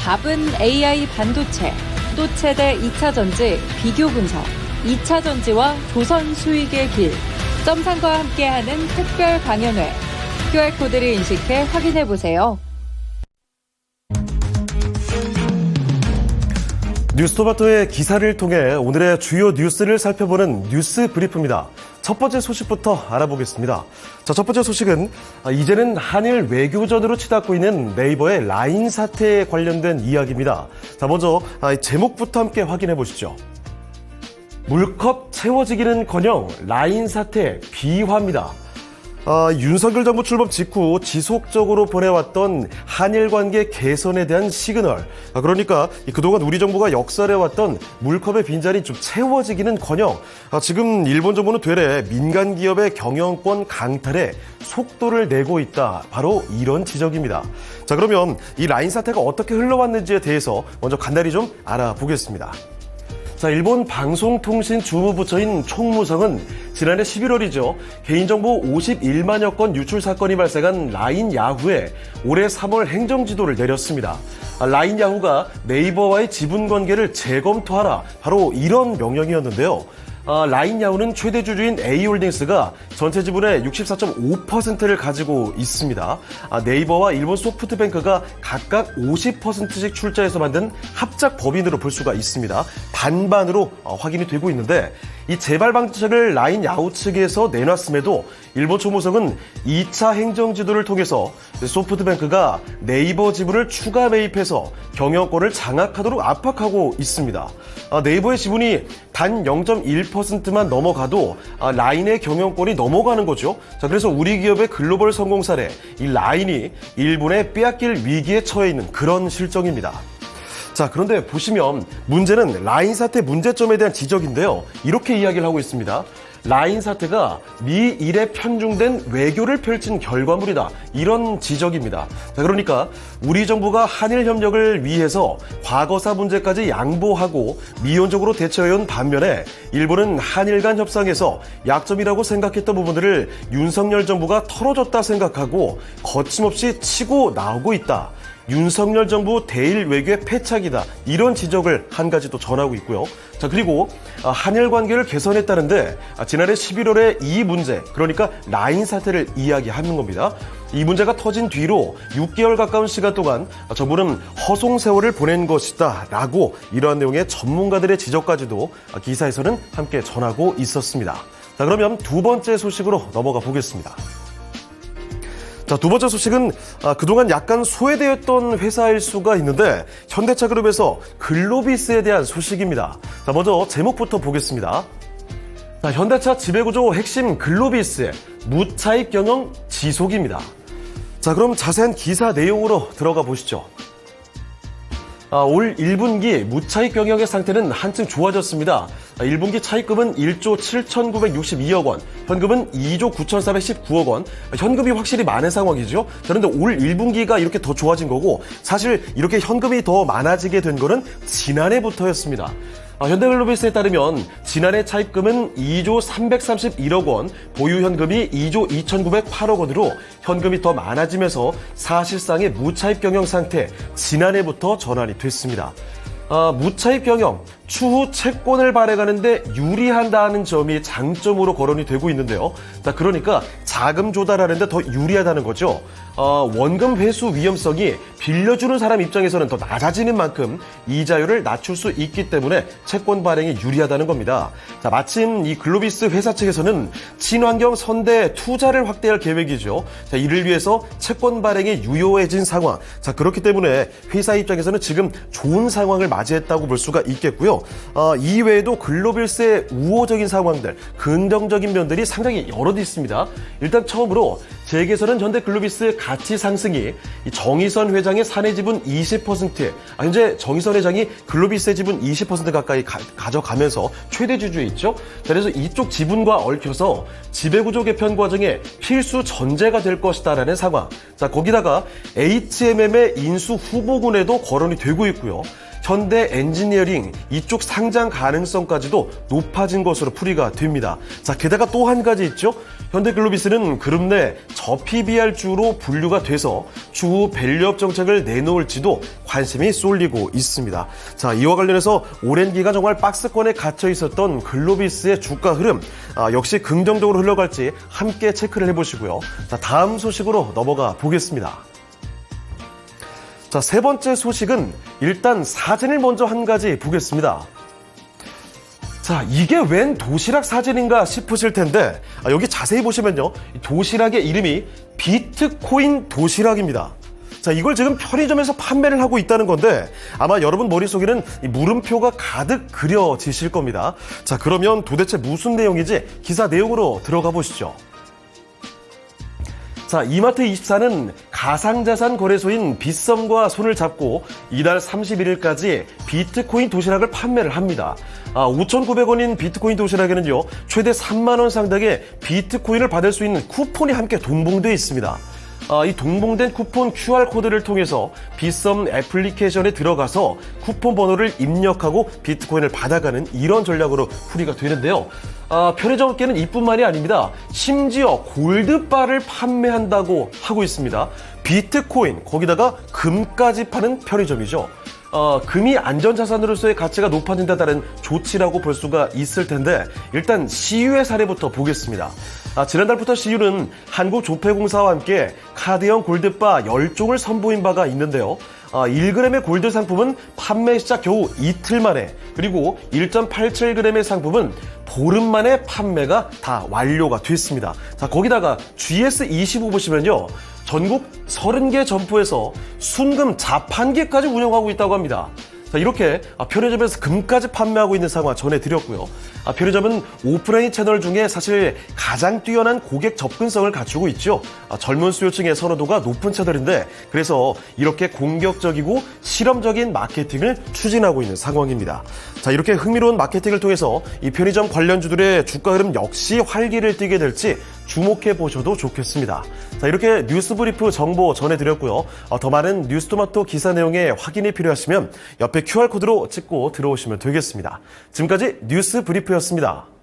답은 AI 반도체, 또 최대 2차 전지 비교 분석, 2차 전지와 조선 수익의 길, 점상과 함께하는 특별 강연회. QR코드를 인식해 확인해보세요. 뉴스토마토의 기사를 통해 오늘의 주요 뉴스를 살펴보는 뉴스 브리프입니다. 첫 번째 소식부터 알아보겠습니다. 자, 첫 번째 소식은 이제는 한일 외교전으로 치닫고 있는 네이버의 라인 사태에 관련된 이야기입니다. 자, 먼저 제목부터 함께 확인해 보시죠. 물컵 채워지기는커녕 라인 사태 비화입니다. 윤석열 정부 출범 직후 지속적으로 보내왔던 한일 관계 개선에 대한 시그널. 그러니까 그동안 우리 정부가 역설해왔던 물컵의 빈자리 좀 채워지기는커녕 지금 일본 정부는 되레 민간 기업의 경영권 강탈에 속도를 내고 있다. 바로 이런 지적입니다. 자, 그러면 이 라인 사태가 어떻게 흘러왔는지에 대해서 먼저 간단히 좀 알아보겠습니다. 자, 일본 방송통신주무부처인 총무성은 지난해 11월이죠. 개인정보 51만여 건 유출 사건이 발생한 라인 야후에 올해 3월 행정지도를 내렸습니다. 라인 야후가 네이버와의 지분 관계를 재검토하라. 바로 이런 명령이었는데요. 라인 야후는 최대 주주인 A홀딩스가 전체 지분의 64.5%를 가지고 있습니다. 네이버와 일본 소프트뱅크가 각각 50%씩 출자해서 만든 합작 법인으로 볼 수가 있습니다. 반반으로 확인이 되고 있는데 이 재발 방책을 라인 야후 측에서 내놨음에도 일본 총무성은 2차 행정지도를 통해서 소프트뱅크가 네이버 지분을 추가 매입해서 경영권을 장악하도록 압박하고 있습니다. 네이버의 지분이 단 0.1%만 넘어가도 라인의 경영권이 넘어가는 거죠. 자, 그래서 우리 기업의 글로벌 성공 사례, 이 라인이 일본에 빼앗길 위기에 처해 있는 그런 실정입니다. 자, 그런데 보시면 문제는 라인 사태 문제점에 대한 지적인데요. 이렇게 이야기를 하고 있습니다. 라인 사태가 미일에 편중된 외교를 펼친 결과물이다. 이런 지적입니다. 자, 그러니까 우리 정부가 한일 협력을 위해서 과거사 문제까지 양보하고 미온적으로 대처해온 반면에 일본은 한일 간 협상에서 약점이라고 생각했던 부분들을 윤석열 정부가 털어줬다 생각하고 거침없이 치고 나오고 있다. 윤석열 정부 대일 외교의 패착이다. 이런 지적을 한 가지 또 전하고 있고요. 자, 그리고 한일 관계를 개선했다는데 지난해 11월에 이 문제, 그러니까 라인 사태를 이야기하는 겁니다. 이 문제가 터진 뒤로 6개월 가까운 시간 동안 정부는 허송 세월을 보낸 것이다 라고 이러한 내용의 전문가들의 지적까지도 기사에서는 함께 전하고 있었습니다. 자, 그러면 두 번째 소식으로 넘어가 보겠습니다. 자, 두 번째 소식은 그동안 약간 소외되었던 회사일 수가 있는데 현대차그룹에서 글로비스에 대한 소식입니다. 자, 먼저 제목부터 보겠습니다. 자, 현대차 지배구조 핵심 글로비스의 무차익 경영 지속입니다. 자, 그럼 자세한 기사 내용으로 들어가 보시죠. 올 1분기 무차익 경영의 상태는 한층 좋아졌습니다. 1분기 차익금은 1조 7,962억 원, 현금은 2조 9,419억 원, 현금이 확실히 많은 상황이죠. 그런데 올 1분기가 이렇게 더 좋아진 거고 사실 이렇게 현금이 더 많아지게 된 거는 지난해부터였습니다. 현대글로비스에 따르면 지난해 차입금은 2조 331억 원, 보유 현금이 2조 2,908억 원으로 현금이 더 많아지면서 사실상의 무차입 경영 상태, 지난해부터 전환이 됐습니다. 무차입 경영, 추후 채권을 발행하는데 유리한다는 점이 장점으로 거론이 되고 있는데요. 자, 그러니까 자금 조달하는데 더 유리하다는 거죠. 원금 회수 위험성이 빌려주는 사람 입장에서는 더 낮아지는 만큼 이자율을 낮출 수 있기 때문에 채권 발행이 유리하다는 겁니다. 자, 마침 이 글로비스 회사 측에서는 친환경 선대 투자를 확대할 계획이죠. 자, 이를 위해서 채권 발행이 유효해진 상황. 자, 그렇기 때문에 회사 입장에서는 지금 좋은 상황을 맞이했다고 볼 수가 있겠고요. 이외에도 글로비스의 우호적인 상황들, 긍정적인 면들이 상당히 여럿 있습니다. 일단 처음으로 재계설은 현대글로비스의 가치 상승이 정의선 회장의 사내 지분 20%, 현재 정의선 회장이 글로비스의 지분 20% 가까이 가져가면서 최대 주주에 있죠. 그래서 이쪽 지분과 얽혀서 지배구조 개편 과정에 필수 전제가 될 것이다라는 상황. 자, 거기다가 HMM의 인수 후보군에도 거론이 되고 있고요. 현대 엔지니어링 이쪽 상장 가능성까지도 높아진 것으로 풀이가 됩니다. 자, 게다가 또 한 가지 있죠. 현대글로비스는 그룹 내 저PBR주로 분류가 돼서 추후 밸류업 정책을 내놓을지도 관심이 쏠리고 있습니다. 자, 이와 관련해서 오랜 기간 정말 박스권에 갇혀 있었던 글로비스의 주가 흐름 역시 긍정적으로 흘러갈지 함께 체크를 해보시고요. 자, 다음 소식으로 넘어가 보겠습니다. 자, 세 번째 소식은 일단 사진을 먼저 한 가지 보겠습니다. 자, 이게 웬 도시락 사진인가 싶으실 텐데 여기 자세히 보시면요, 도시락의 이름이 비트코인 도시락입니다. 자, 이걸 지금 편의점에서 판매를 하고 있다는 건데 아마 여러분 머릿속에는 이 물음표가 가득 그려지실 겁니다. 자, 그러면 도대체 무슨 내용인지 기사 내용으로 들어가 보시죠. 자, 이마트24는 가상자산 거래소인 빗썸과 손을 잡고 이달 31일까지 비트코인 도시락을 판매를 합니다. 5,900원인 비트코인 도시락에는요, 최대 3만 원 상당의 비트코인을 받을 수 있는 쿠폰이 함께 동봉되어 있습니다. 이 동봉된 쿠폰 QR코드를 통해서 빗썸 애플리케이션에 들어가서 쿠폰 번호를 입력하고 비트코인을 받아가는 이런 전략으로 풀이가 되는데요. 편의점계는 이뿐만이 아닙니다. 심지어 골드바를 판매한다고 하고 있습니다. 비트코인, 거기다가 금까지 파는 편의점이죠. 금이 안전자산으로서의 가치가 높아진다는 조치라고 볼 수가 있을 텐데 일단 CU의 사례부터 보겠습니다. 지난달부터 CU는 한국조폐공사와 함께 카드형 골드바 10종을 선보인 바가 있는데요. 1g의 골드 상품은 판매 시작 겨우 이틀 만에, 그리고 1.87g의 상품은 보름 만에 판매가 다 완료가 됐습니다. 자, 거기다가 GS25 보시면요, 전국 30개 점포에서 순금 자판기까지 운영하고 있다고 합니다. 자, 이렇게 편의점에서 금까지 판매하고 있는 상황 전해드렸고요. 편의점은 오프라인 채널 중에 사실 가장 뛰어난 고객 접근성을 갖추고 있죠. 젊은 수요층의 선호도가 높은 채널인데 그래서 이렇게 공격적이고 실험적인 마케팅을 추진하고 있는 상황입니다. 자, 이렇게 흥미로운 마케팅을 통해서 이 편의점 관련주들의 주가 흐름 역시 활기를 띠게 될지 주목해 보셔도 좋겠습니다. 자, 이렇게 뉴스 브리프 정보 전해드렸고요. 더 많은 뉴스토마토 기사 내용에 확인이 필요하시면 옆에 QR코드로 찍고 들어오시면 되겠습니다. 지금까지 뉴스 브리프였습니다.